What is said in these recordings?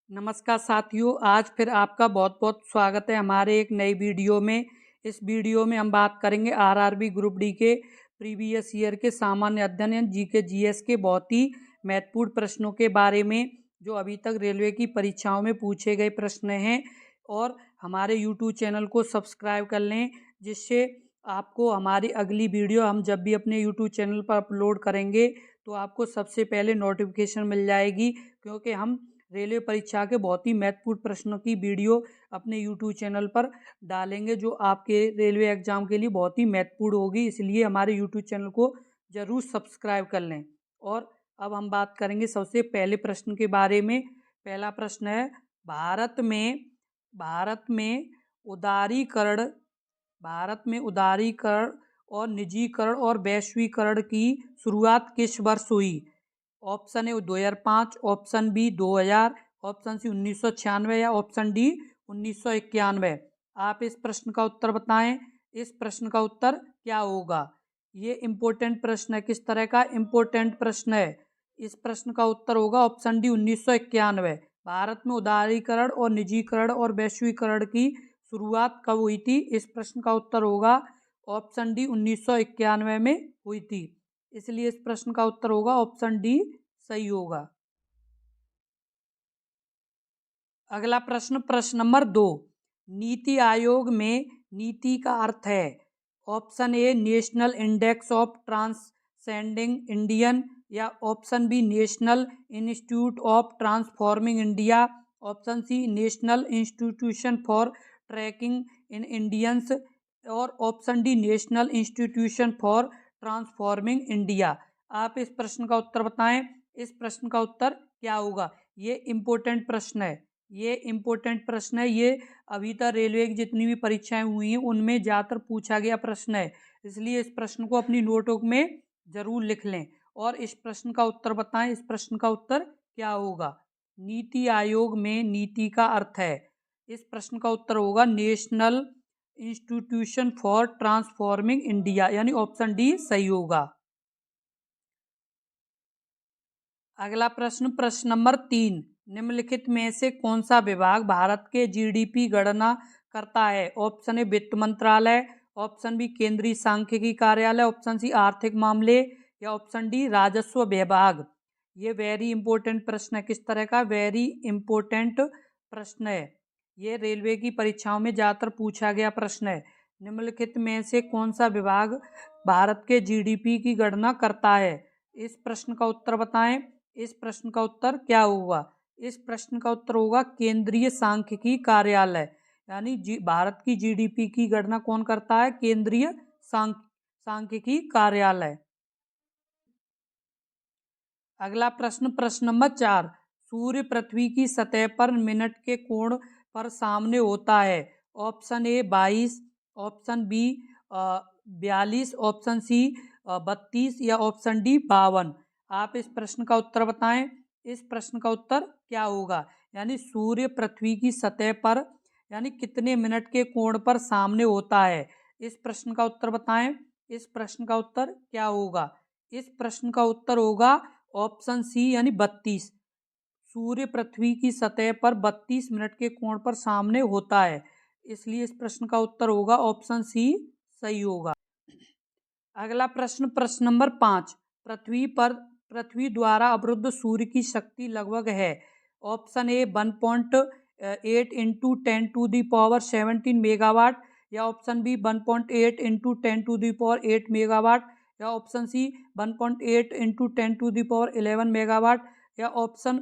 नमस्कार साथियों, आज फिर आपका बहुत बहुत स्वागत है हमारे एक नई वीडियो में। इस वीडियो में हम बात करेंगे आरआरबी ग्रुप डी के प्रीवियस ईयर के सामान्य अध्ययन यानी जीके जीएस के बहुत ही महत्वपूर्ण प्रश्नों के बारे में, जो अभी तक रेलवे की परीक्षाओं में पूछे गए प्रश्न हैं। और हमारे यूट्यूब चैनल को सब्सक्राइब कर लें, जिससे आपको हमारी अगली वीडियो हम जब भी अपने यूट्यूब चैनल पर अपलोड करेंगे तो आपको सबसे पहले नोटिफिकेशन मिल जाएगी, क्योंकि हम रेलवे परीक्षा के बहुत ही महत्वपूर्ण प्रश्नों की वीडियो अपने यूट्यूब चैनल पर डालेंगे, जो आपके रेलवे एग्जाम के लिए बहुत ही महत्वपूर्ण होगी। इसलिए हमारे यूट्यूब चैनल को ज़रूर सब्सक्राइब कर लें। और अब हम बात करेंगे सबसे पहले प्रश्न के बारे में। पहला प्रश्न है, भारत में उदारीकरण भारत में उदारीकरण और निजीकरण और वैश्वीकरण की शुरुआत किस वर्ष हुई? Option A 2005, option B 2000, option C 1996 या ऑप्शन डी 1991। आप इस प्रश्न का उत्तर बताएं। इस प्रश्न का उत्तर क्या होगा? ये इम्पोर्टेंट प्रश्न है। किस तरह का इम्पोर्टेंट प्रश्न है? इस प्रश्न का उत्तर होगा ऑप्शन डी 1991। भारत में उदारीकरण और निजीकरण और वैश्वीकरण की शुरुआत कब हुई थी? इस प्रश्न का उत्तर होगा ऑप्शन डी 1991 में हुई थी। इसलिए इस प्रश्न का उत्तर होगा ऑप्शन डी सही होगा। अगला प्रश्न, प्रश्न नंबर 2। नीति आयोग में नीति का अर्थ है? Option A national index of transcending Indian, या option B national institute of transforming India, option C national institution for tracking in Indians, और option D national institution for transforming India. आप इस प्रश्न का उत्तर बताएं। इस प्रश्न का उत्तर क्या होगा? ये इम्पोर्टेंट प्रश्न है। ये अभी तक रेलवे की जितनी भी परीक्षाएं हुई हैं उनमें ज़्यादातर पूछा गया प्रश्न है। इसलिए इस प्रश्न को अपनी नोटबुक में ज़रूर लिख लें और इस प्रश्न का उत्तर बताएं। इस प्रश्न का उत्तर क्या होगा? नीति आयोग में नीति का अर्थ है? इस प्रश्न का उत्तर होगा national institution for transforming India, यानी ऑप्शन डी सही होगा। अगला प्रश्न, प्रश्न नंबर 3। निम्नलिखित में से कौन सा विभाग भारत के जीडीपी गणना करता है? ऑप्शन ए वित्त मंत्रालय, ऑप्शन बी केंद्रीय सांख्यिकी कार्यालय, ऑप्शन सी आर्थिक मामले, या ऑप्शन डी राजस्व विभाग। ये वेरी इंपॉर्टेंट प्रश्न है। किस तरह का? वेरी इंपॉर्टेंट प्रश्न है। ये रेलवे की परीक्षाओं में ज़्यादातर पूछा गया प्रश्न है। निम्नलिखित में से कौन सा विभाग भारत के जीडीपी की गणना करता है? इस प्रश्न का उत्तर बताएं। इस प्रश्न का उत्तर क्या होगा? इस प्रश्न का उत्तर होगा केंद्रीय सांख्यिकी कार्यालय, यानी भारत की जीडीपी की गणना कौन करता है? केंद्रीय सांख्यिकी कार्यालय। अगला प्रश्न, प्रश्न नंबर 4। सूर्य पृथ्वी की सतह पर मिनट के कोण पर सामने होता है? Option A 22, option B 42, option C 32, या ऑप्शन डी 52। आप इस प्रश्न का उत्तर बताएं। इस प्रश्न का उत्तर क्या होगा? यानी सूर्य पृथ्वी की सतह पर यानी कितने मिनट के कोण पर सामने होता है? इस प्रश्न का उत्तर बताएं। इस प्रश्न का उत्तर क्या होगा? इस प्रश्न का उत्तर होगा ऑप्शन सी, यानी 32। सूर्य पृथ्वी की सतह पर 32 मिनट के कोण पर सामने होता है। इसलिए इस प्रश्न का उत्तर होगा ऑप्शन सी सही होगा। अगला प्रश्न, प्रश्न नंबर 5। पृथ्वी द्वारा अवरुद्ध सूर्य की शक्ति लगभग है? ऑप्शन ए 1.8 इंटू 10⁻17 मेगावाट, या ऑप्शन बी 1.8 इंटू 10⁸ मेगावाट, या ऑप्शन सी 1.8 इंटू 10⁻11 मेगावाट, या ऑप्शन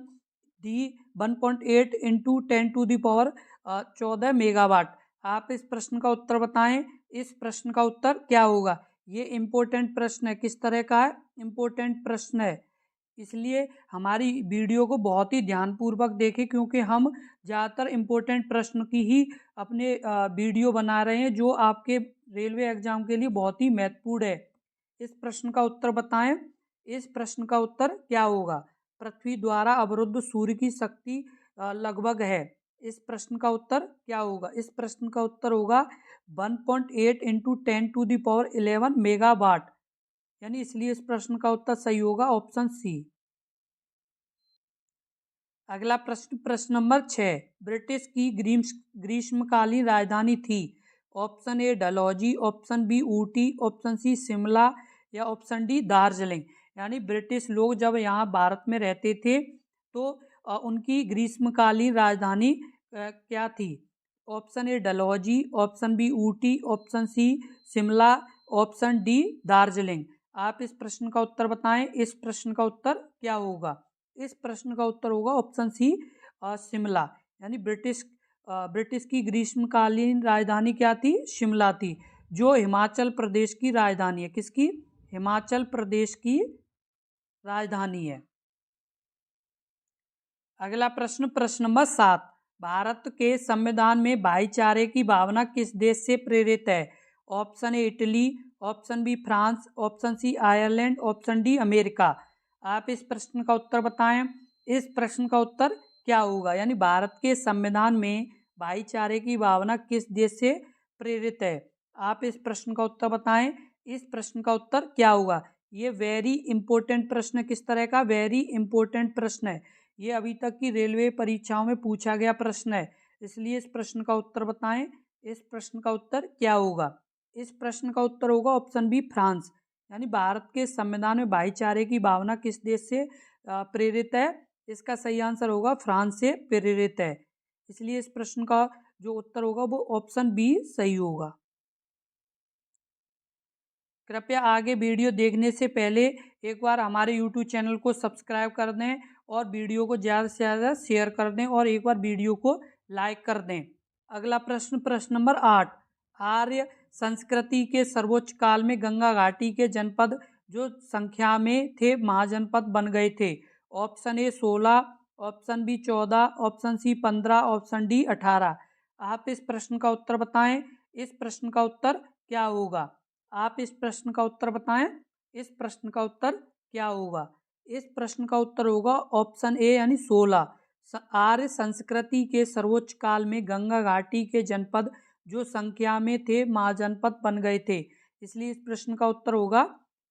डी 1.8 इंटू 10⁻14 मेगावाट। आप इस प्रश्न का उत्तर बताएं। इस प्रश्न का उत्तर क्या होगा? ये इम्पोर्टेंट प्रश्न है। किस तरह का है? इम्पोर्टेंट प्रश्न है। इसलिए हमारी वीडियो को बहुत ही ध्यानपूर्वक देखें, क्योंकि हम ज़्यादातर इम्पोर्टेंट प्रश्न की ही अपने वीडियो बना रहे हैं, जो आपके रेलवे एग्जाम के लिए बहुत ही महत्वपूर्ण है। इस प्रश्न का उत्तर बताएं। इस प्रश्न का उत्तर क्या होगा? पृथ्वी द्वारा अवरुद्ध सूर्य की शक्ति लगभग है। इस प्रश्न का उत्तर क्या होगा? इस प्रश्न का उत्तर होगा 1.8 इंटू 10⁻11 मेगावाट, यानी इसलिए इस प्रश्न का उत्तर सही होगा ऑप्शन सी। अगला प्रश्न प्रश्न नंबर 6, ब्रिटिश की ग्रीष्मकालीन राजधानी थी। Option A Dalhousie, option B Ooty, option C Shimla या ऑप्शन डी दार्जिलिंग। यानी ब्रिटिश लोग जब यहाँ भारत में रहते थे तो उनकी ग्रीष्मकालीन राजधानी क्या थी? Option A Dalhousie, option B Ooty, option C Shimla, option D Darjeeling. आप इस प्रश्न का उत्तर बताएं। इस प्रश्न का उत्तर क्या होगा? इस प्रश्न का उत्तर होगा ऑप्शन सी शिमला। यानी ब्रिटिश की ग्रीष्मकालीन राजधानी क्या थी? शिमला थी, जो हिमाचल प्रदेश की राजधानी है। किसकी? हिमाचल प्रदेश की राजधानी है। अगला प्रश्न प्रश्न नंबर 7, भारत के संविधान में भाईचारे की भावना किस देश से प्रेरित है? Option A Italy, option B France, option C Ireland, option D America. आप इस प्रश्न का उत्तर बताएं। इस प्रश्न का उत्तर क्या होगा? यानी भारत के संविधान में भाईचारे की भावना किस देश से प्रेरित है? आप इस प्रश्न का उत्तर बताएं। इस प्रश्न का उत्तर क्या होगा? ये वेरी इंपॉर्टेंट प्रश्न, किस तरह का? वेरी इंपॉर्टेंट प्रश्न है। ये अभी तक की रेलवे परीक्षाओं में पूछा गया प्रश्न है, इसलिए इस प्रश्न का उत्तर बताएं। इस प्रश्न का उत्तर क्या होगा? इस प्रश्न का उत्तर होगा ऑप्शन बी फ्रांस। यानी भारत के संविधान में भाईचारे की भावना किस देश से प्रेरित है? इसका सही आंसर होगा फ्रांस से प्रेरित है। इसलिए इस प्रश्न का जो उत्तर होगा वो ऑप्शन बी सही होगा। कृपया आगे वीडियो देखने से पहले एक बार हमारे YouTube चैनल को सब्सक्राइब कर दें और वीडियो को ज़्यादा से ज़्यादा शेयर कर दें और एक बार वीडियो को लाइक कर दें। अगला प्रश्न प्रश्न नंबर 8, आर्य संस्कृति के सर्वोच्च काल में गंगा घाटी के जनपद जो संख्या में थे महाजनपद बन गए थे। Option A 16, option B 14, option C 15, option D 18। आप इस प्रश्न का उत्तर बताएं। इस प्रश्न का उत्तर क्या होगा? आप इस प्रश्न का उत्तर बताएं। इस प्रश्न का उत्तर क्या होगा? इस प्रश्न का उत्तर होगा ऑप्शन ए यानी 16। आर्य संस्कृति के सर्वोच्च काल में गंगा घाटी के जनपद जो संख्या में थे महाजनपद बन गए थे, इसलिए इस प्रश्न का उत्तर होगा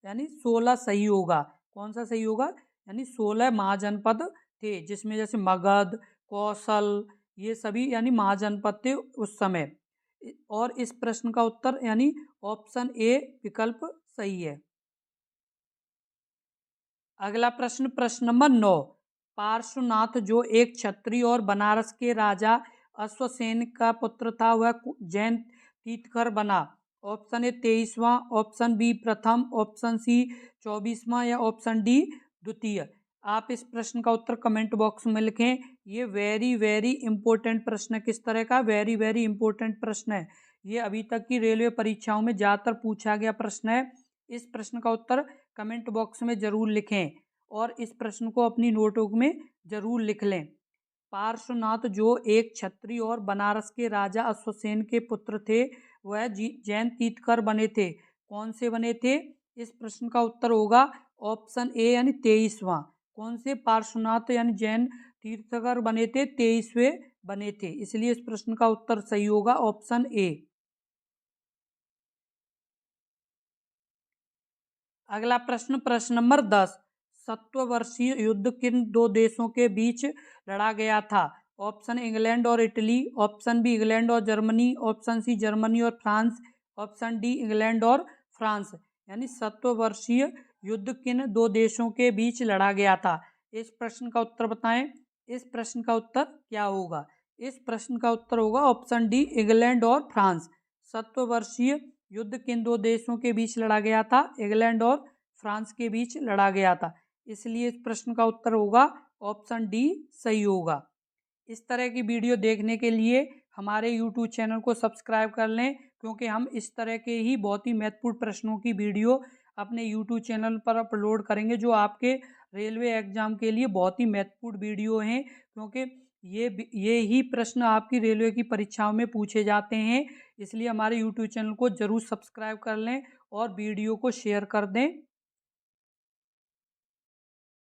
यानी 16 सही होगा। कौन सा सही होगा? यानी 16 महाजनपद थे, जिसमें जैसे मगध, कौशल, ये सभी यानी महाजनपद थे उस समय। और इस प्रश्न का उत्तर यानी ऑप्शन ए विकल्प सही है। अगला प्रश्न प्रश्न नंबर 9, पार्श्वनाथ जो एक क्षत्रिय और बनारस के राजा अश्वसेन का पुत्र था वह जैन तीर्थंकर बना। ऑप्शन ए 23वां, ऑप्शन बी प्रथम, ऑप्शन सी 24वां या ऑप्शन डी द्वितीय। आप इस प्रश्न का उत्तर कमेंट बॉक्स में लिखें। ये वेरी वेरी इंपॉर्टेंट प्रश्न है। किस तरह का? वेरी वेरी इंपॉर्टेंट प्रश्न है। ये अभी तक की रेलवे परीक्षाओं में ज़्यादातर पूछा गया प्रश्न है। इस प्रश्न का उत्तर कमेंट बॉक्स में ज़रूर लिखें और इस प्रश्न को अपनी नोटबुक में ज़रूर लिख लें। पार्श्वनाथ जो एक क्षत्रिय और बनारस के राजा अश्वसेन के पुत्र थे वह जैन तीर्थंकर बने थे। कौन से बने थे? इस प्रश्न का उत्तर होगा ऑप्शन ए यानी 23वां। कौन से? पार्श्वनाथ यानी जैन तीर्थंकर बने थे, 23वें बने थे, इसलिए इस प्रश्न का उत्तर सही होगा ऑप्शन ए। अगला प्रश्न प्रश्न नंबर 10, सत्तरवर्षीय युद्ध किन दो देशों के बीच लड़ा गया था? ऑप्शन इंग्लैंड और इटली, ऑप्शन बी इंग्लैंड और जर्मनी, ऑप्शन सी जर्मनी और फ्रांस, ऑप्शन डी इंग्लैंड और फ्रांस। यानी सत्तरवर्षीय युद्ध किन दो देशों के बीच लड़ा गया था? इस प्रश्न का उत्तर बताएं। इस प्रश्न का उत्तर क्या होगा? इस प्रश्न का उत्तर होगा ऑप्शन डी इंग्लैंड और फ्रांस। सत्तरवर्षीय युद्ध किन दो देशों के बीच लड़ा गया था? इंग्लैंड और फ्रांस के बीच लड़ा गया था, इसलिए इस प्रश्न का उत्तर होगा ऑप्शन डी सही होगा। इस तरह की वीडियो देखने के लिए हमारे YouTube चैनल को सब्सक्राइब कर लें, क्योंकि हम इस तरह के ही बहुत ही महत्वपूर्ण प्रश्नों की वीडियो अपने YouTube चैनल पर अपलोड करेंगे, जो आपके रेलवे एग्जाम के लिए बहुत ही महत्वपूर्ण वीडियो हैं, क्योंकि ये ही प्रश्न आपकी रेलवे की परीक्षाओं में पूछे जाते हैं। इसलिए हमारे YouTube चैनल को ज़रूर सब्सक्राइब कर लें और वीडियो को शेयर कर दें।